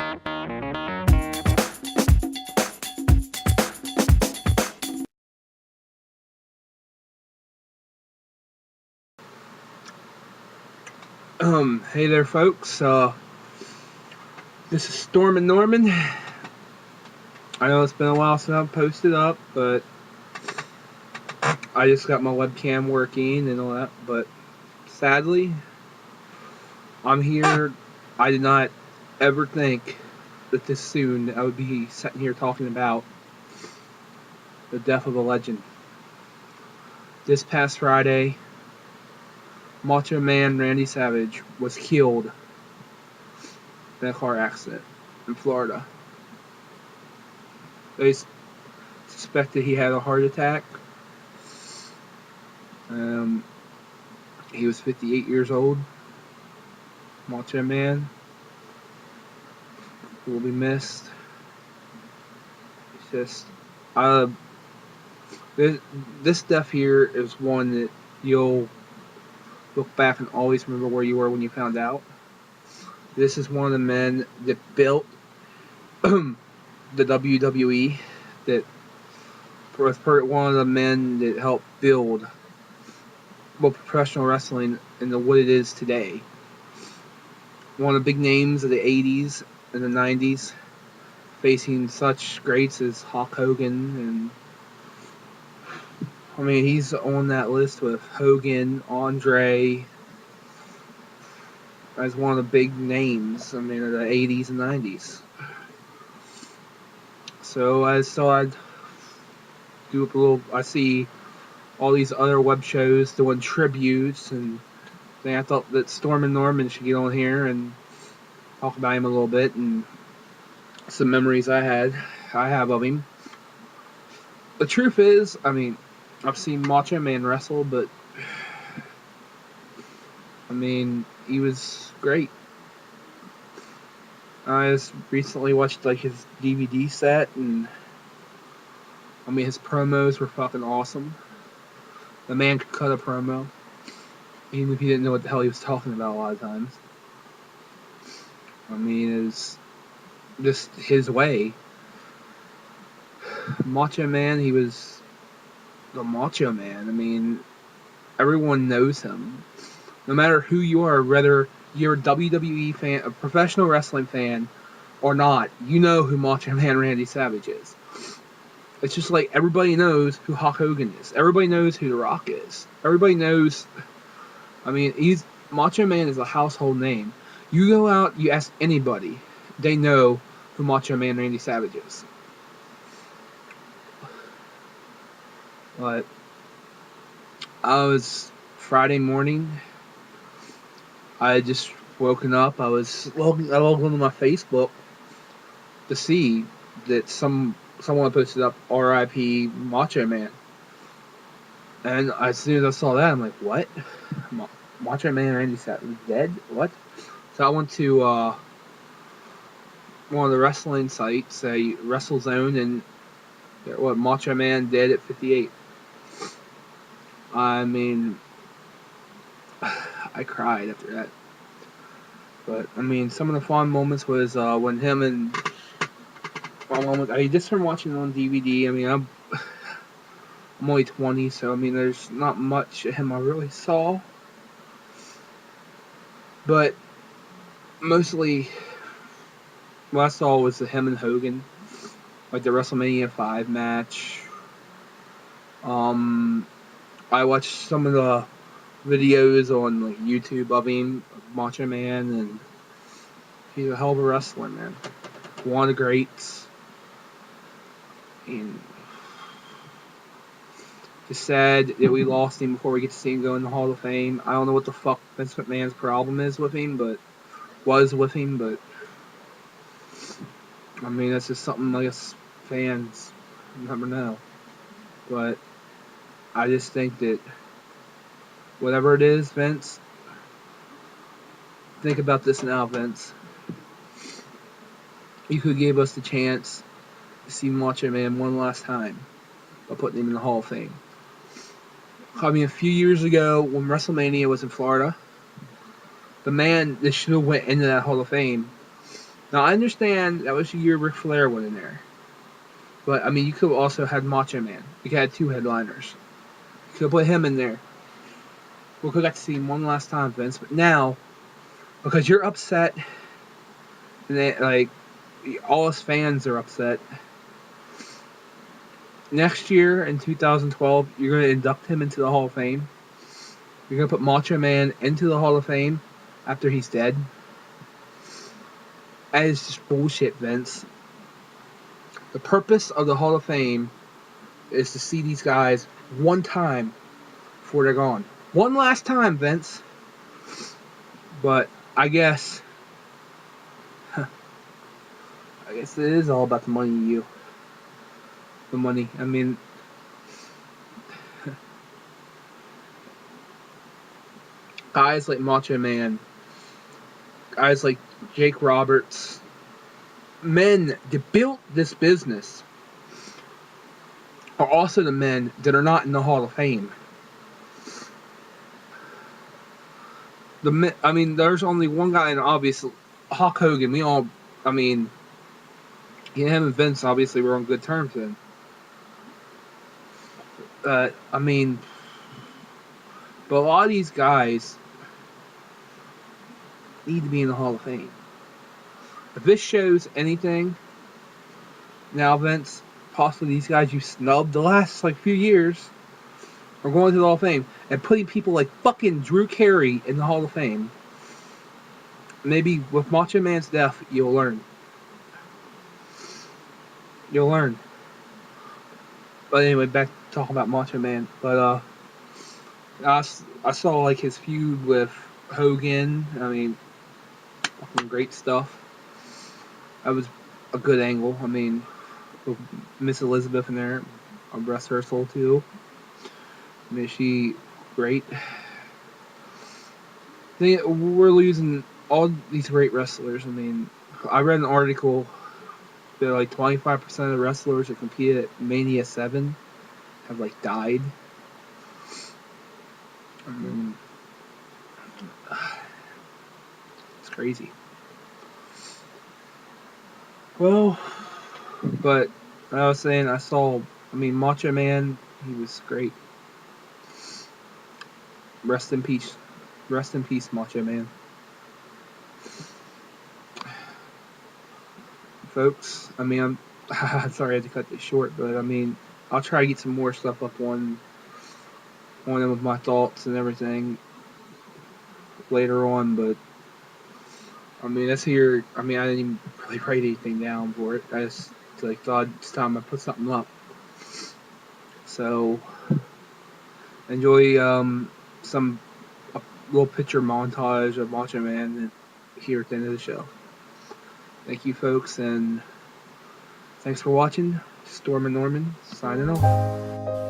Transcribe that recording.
Hey there, folks. This is Storm and Norman. I know it's been a while since I've posted up, but I just got my webcam working and all that. But sadly, I'm here. I did not ever think that this soon I would be sitting here talking about the death of a legend. This past Friday, Macho Man Randy Savage was killed in a car accident in Florida. They suspected he had a heart attack. He was 58 years old. Macho Man will be missed. It's just, this death here is one that you'll look back and always remember where you were when you found out. This is one of the men that built the WWE, that was one of the men that helped build professional wrestling into what it is today. One of the big names of the 80s and the 90s, facing such greats as Hulk Hogan, and he's on that list with Hogan, Andre, as one of the big names, of the 80s and 90s. So I thought I'd do a little, I see all these other web shows doing tributes, and then I thought that Storm and Norman should get on here and talk about him a little bit, and some memories I have of him. The truth is, I've seen Macho Man wrestle, but he was great. I just recently watched his DVD set, and his promos were fucking awesome. The man could cut a promo, even if he didn't know what the hell he was talking about a lot of times. It's just his way. Macho Man, he was the Macho Man. Everyone knows him. No matter who you are, whether you're a WWE fan, a professional wrestling fan, or not, you know who Macho Man Randy Savage is. It's just like everybody knows who Hulk Hogan is. Everybody knows who The Rock is. Everybody knows. Macho Man is a household name. You go out, you ask anybody, they know who Macho Man Randy Savage is. But I was Friday morning. I had just woken up. I logged onto my Facebook to see that someone posted up R.I.P. Macho Man. And as soon as I saw that, I'm like, what? Macho Man Randy Savage dead? What? So I went to one of the wrestling sites, WrestleZone, and Macho Man dead at 58. I cried after that. But some of the fond moments was when him and just from watching it on DVD. I'm only 20, so there's not much of him I really saw. But mostly, what I saw was him and Hogan, like the WrestleMania 5 match. I watched some of the videos on YouTube of him, Macho Man, and he's a hell of a wrestler, man. One of the greats. And it's sad that we lost him before we get to see him go in the Hall of Fame. I don't know what the fuck Vince McMahon's problem is with him, but that's just something I guess fans never know. But I just think that whatever it is, Vince, think about this now, Vince. You could give us the chance to see Macho Man one last time by putting him in the Hall of Fame. A few years ago when WrestleMania was in Florida, the man that should have went into that Hall of Fame Now I understand that was the year Ric Flair went in there, but I mean you could have also had Macho Man. You could have had two headliners. You could have put him in there. We could have got to see him one last time, Vince. But now, because you're upset, and like all us fans are upset. Next year in 2012, you're going to induct him into the Hall of Fame. You're going to put Macho Man into the Hall of Fame after he's dead. That is just bullshit, Vince. The purpose of the Hall of Fame is to see these guys one time before they're gone. One last time, Vince. But I guess it is all about the money, you. The money. I mean, guys like Macho Man, guys like Jake Roberts, men that built this business are also the men that are not in the Hall of Fame. I mean, there's only one guy, and obviously Hulk Hogan. I mean, him and Vince obviously were on good terms then. I mean, but a lot of these guys need to be in the Hall of Fame. If this shows anything, now Vince, possibly these guys you snubbed the last few years are going to the Hall of Fame and putting people like fucking Drew Carey in the Hall of Fame. Maybe with Macho Man's death, you'll learn. You'll learn. But anyway, back to talking about Macho Man. But I saw like his feud with Hogan. I mean, fucking great stuff. That was a good angle. I mean, with Miss Elizabeth in there, I bless her soul too. I mean, she great. We're losing all these great wrestlers. I mean, I read an article that like 25% of the wrestlers that competed at Mania 7 have like died. I mean, it's crazy. Well, but I was saying Macho Man, he was great. Rest in peace. Rest in peace, Macho Man. Folks, I mean, I'm sorry I had to cut this short, but I mean, I'll try to get some more stuff up on them with my thoughts and everything later on, but I mean, I didn't even really write anything down for it. I just thought it's time I put something up. So enjoy some a little picture montage of Macho Man here at the end of the show. Thank you, folks, and thanks for watching. Storm and Norman signing off.